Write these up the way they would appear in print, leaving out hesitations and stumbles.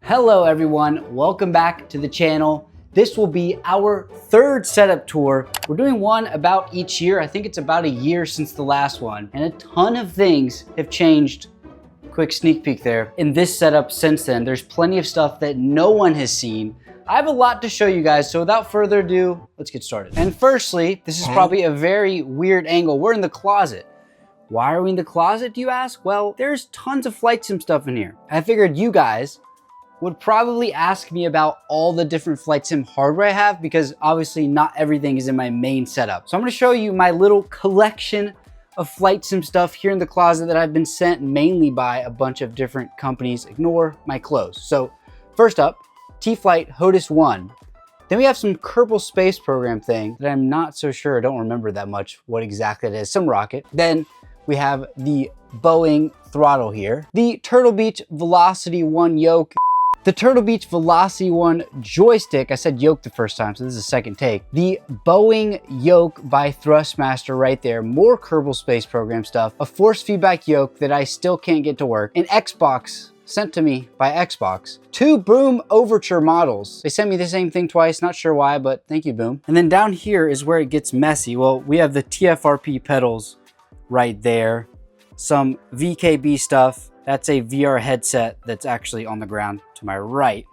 Hello everyone, welcome back to the channel. This will be our third setup tour. We're doing one about each year. I think it's about a year since the last one, and a ton of things have changed. Quick sneak peek there. In this setup since then, there's plenty of stuff that no one has seen. I have a lot to show you guys, so without further ado, let's get started. And firstly, this is probably a very weird angle. We're in the closet. Why are we in the closet, do you ask? Well, there's tons of flight sim stuff in here. I figured you guys would probably ask me about all the different flight sim hardware I have, because obviously not everything is in my main setup. So I'm gonna show you my little collection of flight sim stuff here in the closet that I've been sent mainly by a bunch of different companies. Ignore my clothes. So first up, T-Flight HOTUS 1. Then we have some Kerbal Space Program thing that I'm not so sure, I don't remember that much what exactly it is, some rocket. Then we have the Boeing throttle here, the Turtle Beach Velocity 1 yoke, the Turtle Beach Velocity 1 joystick. I said yoke the first time, so this is a second take. The Boeing yoke by Thrustmaster right there. More Kerbal Space Program stuff. A force feedback yoke that I still can't get to work. An Xbox sent to me by Xbox. 2 Boom Overture models. They sent me the same thing twice, not sure why, but thank you, Boom. And then down here is where it gets messy. Well, we have the TFRP pedals right there. Some VKB stuff. That's a VR headset that's actually on the ground to my right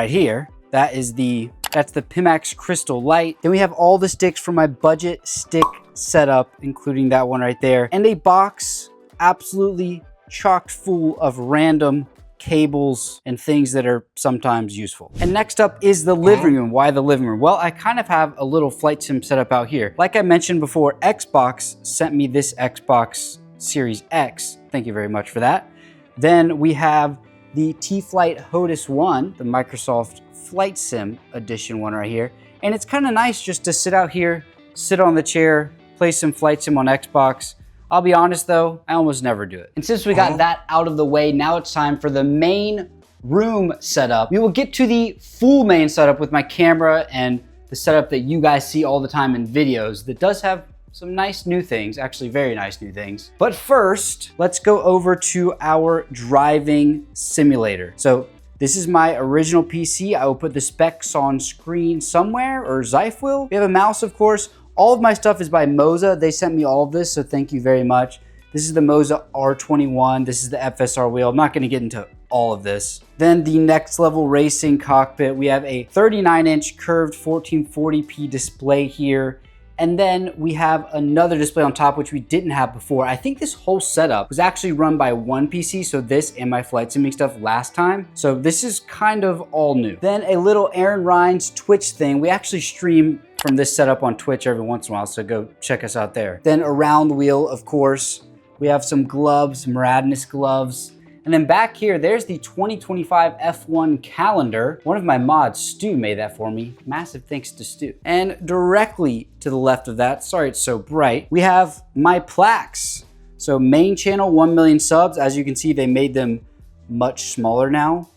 here. That's the Pimax Crystal Light. Then we have all the sticks for my budget stick setup, including that one right there. And a box absolutely chocked full of random cables and things that are sometimes useful. And next up is the living room. Why the living room? Well, I kind of have a little flight sim setup out here. Like I mentioned before, Xbox sent me this Xbox Series X. Thank you very much for that. Then we have the T-Flight HOTUS 1, the Microsoft Flight Sim Edition one right here. And it's kind of nice just to sit out here, sit on the chair, play some flight sim on Xbox. I'll be honest though, I almost never do it. And since we got that out of the way, now it's time for the main room setup. We will get to the full main setup with my camera and the setup that you guys see all the time in videos that does have some nice new things, actually very nice new things. But first, let's go over to our driving simulator. So this is my original PC. I will put the specs on screen somewhere, or Zyfe will. We have a mouse, of course. All of my stuff is by Moza. They sent me all of this, so thank you very much. This is the Moza R21. This is the FSR wheel. I'm not gonna get into all of this. Then the Next Level Racing cockpit. We have a 39-inch curved 1440p display here. And then we have another display on top, which we didn't have before. I think this whole setup was actually run by one PC, so this and my flight simming stuff last time. So this is kind of all new. Then a little Aaron Rheins Twitch thing. We actually stream from this setup on Twitch every once in a while, so go check us out there. Then around the wheel, of course, we have some gloves, Radness gloves. And then back here, there's the 2025 F1 calendar. One of my mods, Stu, made that for me. Massive thanks to Stu. And directly to the left of that, sorry it's so bright, we have my plaques. So main channel, 1 million subs. As you can see, they made them much smaller now.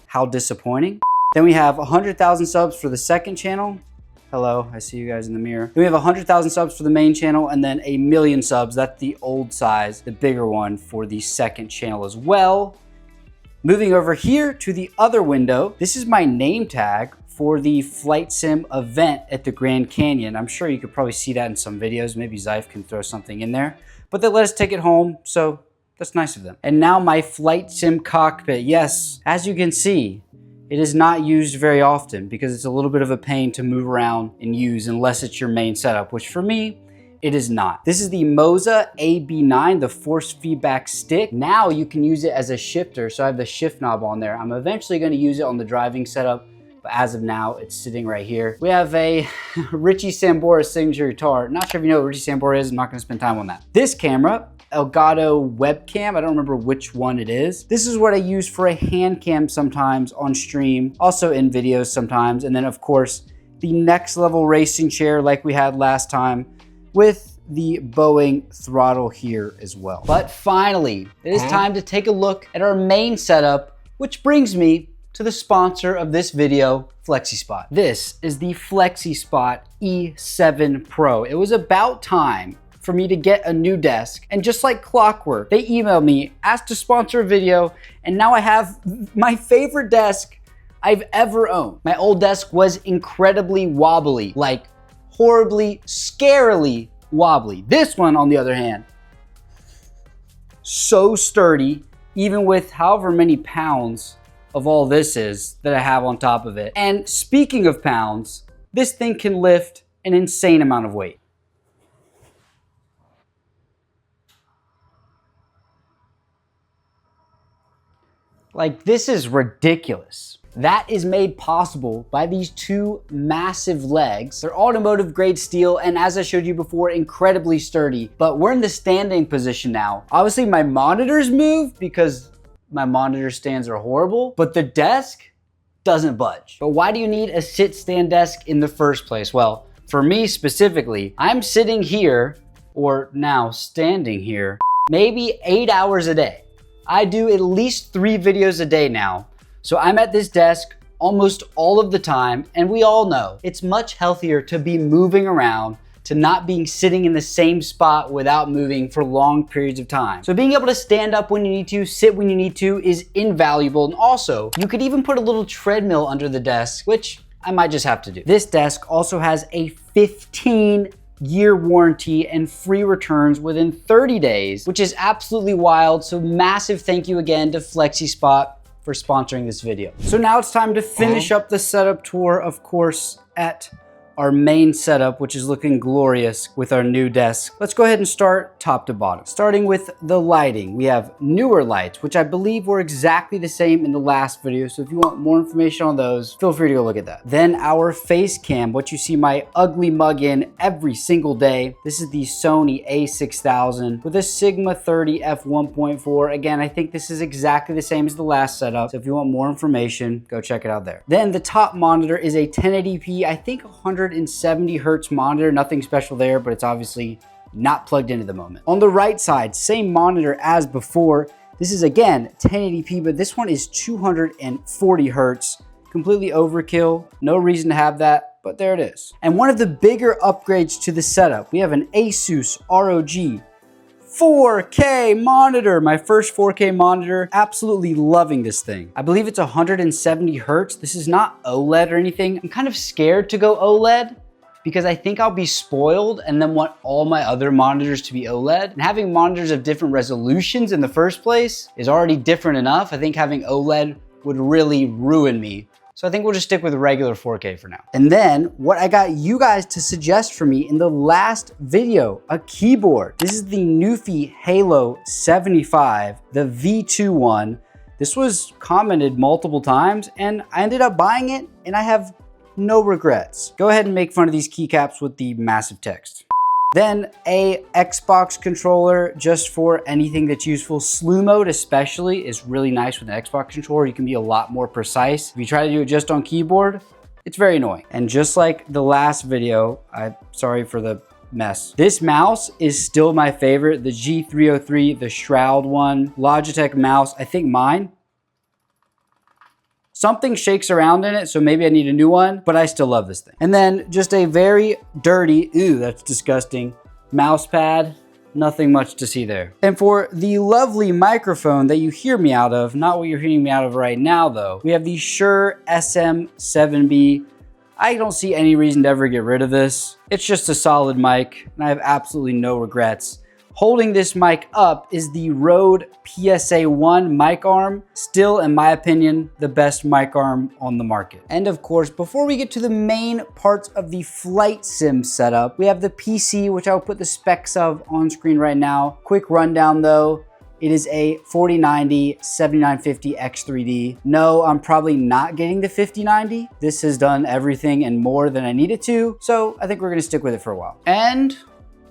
How disappointing. Then we have 100,000 subs for the second channel. Hello, I see you guys in the mirror. Then we have 100,000 subs for the main channel, and then 1 million subs. That's the old size, the bigger one for the second channel as well. Moving over here to the other window, this is my name tag for the Flight Sim event at the Grand Canyon. I'm sure you could probably see that in some videos. Maybe Zyfe can throw something in there, but they let us take it home, so that's nice of them. And now my Flight Sim cockpit. Yes, as you can see, it is not used very often because it's a little bit of a pain to move around and use unless it's your main setup, which for me, it is not. This is the Moza AB9, the force feedback stick. Now you can use it as a shifter, so I have the shift knob on there. I'm eventually gonna use it on the driving setup, but as of now, it's sitting right here. We have a Richie Sambora signature guitar. Not sure if you know what Richie Sambora is, I'm not gonna spend time on that. This camera, Elgato webcam. I don't remember which one it is. This is what I use for a hand cam sometimes on stream, also in videos sometimes. And then of course, the Next Level Racing chair like we had last time with the Boeing throttle here as well. But finally, it is time to take a look at our main setup, which brings me to the sponsor of this video, Flexispot. This is the Flexispot E7 Pro. It was about time for me to get a new desk. And just like clockwork, they emailed me, asked to sponsor a video, and now I have my favorite desk I've ever owned. My old desk was incredibly wobbly, like horribly, scarily wobbly. This one, on the other hand, so sturdy, even with however many pounds of all this is that I have on top of it. And speaking of pounds, this thing can lift an insane amount of weight. Like, this is ridiculous. That is made possible by these two massive legs. They're automotive grade steel, and as I showed you before, incredibly sturdy. But we're in the standing position now. Obviously my monitors move because my monitor stands are horrible, but the desk doesn't budge. But why do you need a sit-stand desk in the first place? Well, for me specifically, I'm sitting here, or now standing here, maybe 8 hours a day. I do at least 3 videos a day now. So I'm at this desk almost all of the time, and we all know it's much healthier to be moving around, to not being sitting in the same spot without moving for long periods of time. So being able to stand up when you need to, sit when you need to is invaluable. And also, you could even put a little treadmill under the desk, which I might just have to do. This desk also has a 15-year warranty and free returns within 30 days, which is absolutely wild. So massive thank you again to Flexispot for sponsoring this video. So now it's time to finish up the setup tour, of course, at our main setup, which is looking glorious with our new desk. Let's go ahead and start top to bottom. Starting with the lighting, we have newer lights, which I believe were exactly the same in the last video. So if you want more information on those, feel free to go look at that. Then our face cam, what you see my ugly mug in every single day. This is the Sony a6000 with a Sigma 30 f1.4. Again, I think this is exactly the same as the last setup. So if you want more information, go check it out there. Then the top monitor is a 1080p, I think 170 hertz monitor, nothing special there, but it's obviously not plugged in at the moment. On the right side, same monitor as before. This is again 1080p, but this one is 240 hertz, completely overkill. No reason to have that, but there it is. And one of the bigger upgrades to the setup, we have an Asus ROG 4K monitor, my first 4K monitor. Absolutely loving this thing. I believe it's 170 hertz. This is not OLED or anything. I'm kind of scared to go OLED because I think I'll be spoiled and then want all my other monitors to be OLED. And having monitors of different resolutions in the first place is already different enough. I think having OLED would really ruin me. So I think we'll just stick with regular 4K for now. And then what I got you guys to suggest for me in the last video, a keyboard. This is the Newfie Halo 75, the V2 one. This was commented multiple times and I ended up buying it and I have no regrets. Go ahead and make fun of these keycaps with the massive text. Then a Xbox controller just for anything that's useful. Slew mode especially is really nice with an Xbox controller. You can be a lot more precise. If you try to do it just on keyboard, it's very annoying. And just like the last video, I'm sorry for the mess. This mouse is still my favorite, the G303, the Shroud one. Logitech mouse, I think mine. Something shakes around in it, so maybe I need a new one, but I still love this thing. And then just a very dirty, ew, that's disgusting, mouse pad. Nothing much to see there. And for the lovely microphone that you hear me out of, not what you're hearing me out of right now though, we have the Shure SM7B. I don't see any reason to ever get rid of this. It's just a solid mic, and I have absolutely no regrets. Holding this mic up is the Rode PSA-1 mic arm. Still, in my opinion, the best mic arm on the market. And of course, before we get to the main parts of the flight sim setup, we have the PC, which I'll put the specs of on screen right now. Quick rundown though. It is a 4090 7950 X3D. No, I'm probably not getting the 5090. This has done everything and more than I needed to, so I think we're gonna stick with it for a while. And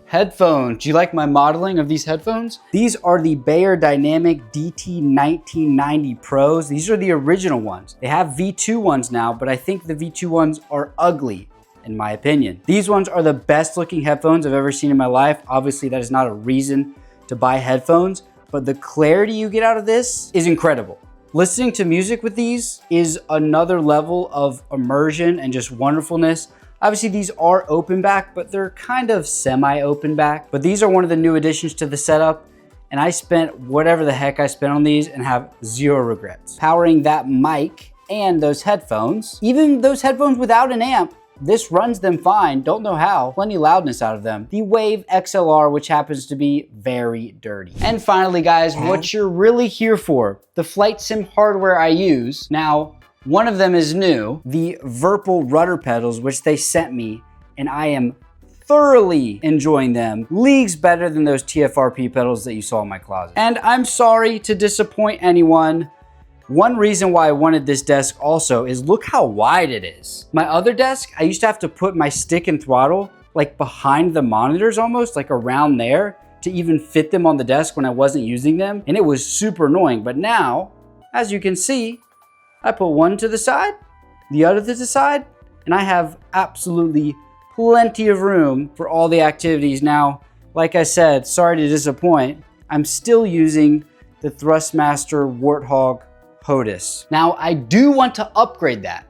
headphones. Do you like my modeling of these headphones? These are the Bayer Dynamic DT1990 Pros. These are the original ones. They have V2 ones now, but I think the V2 ones are ugly, in my opinion. These ones are the best looking headphones I've ever seen in my life. Obviously, that is not a reason to buy headphones, but the clarity you get out of this is incredible. Listening to music with these is another level of immersion and just wonderfulness. Obviously these are open back, but they're kind of semi-open back. But these are one of the new additions to the setup, and I spent whatever the heck I spent on these and have zero regrets. Powering that mic and those headphones, even those headphones without an amp, this runs them fine, don't know how, plenty loudness out of them. The Wave XLR, which happens to be very dirty. And finally guys, what you're really here for, the flight sim hardware I use. Now, one of them is new, the Virpil rudder pedals, which they sent me, and I am thoroughly enjoying them. Leagues better than those TFRP pedals that you saw in my closet. And I'm sorry to disappoint anyone. One reason why I wanted this desk also is look how wide it is. My other desk, I used to have to put my stick and throttle like behind the monitors almost, like around there, to even fit them on the desk when I wasn't using them. And it was super annoying. But now, as you can see, I put one to the side, the other to the side, and I have absolutely plenty of room for all the activities. Now, like I said, sorry to disappoint, I'm still using the Thrustmaster Warthog HOTUS. Now, I do want to upgrade that,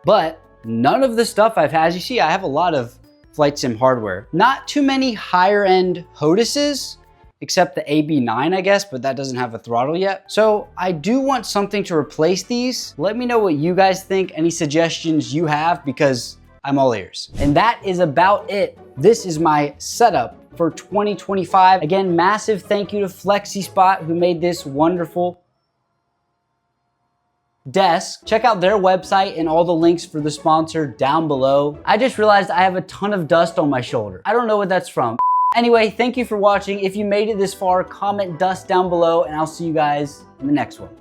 but none of the stuff I've had, as you see, I have a lot of flight sim hardware. Not too many higher end HOTUSes, except the AB9, I guess, but that doesn't have a throttle yet. So I do want something to replace these. Let me know what you guys think, any suggestions you have, because I'm all ears. And that is about it. This is my setup for 2025. Again, massive thank you to Flexispot who made this wonderful desk. Check out their website and all the links for the sponsor down below. I just realized I have a ton of dust on my shoulder. I don't know what that's from. Anyway, thank you for watching. If you made it this far, comment dust down below and I'll see you guys in the next one.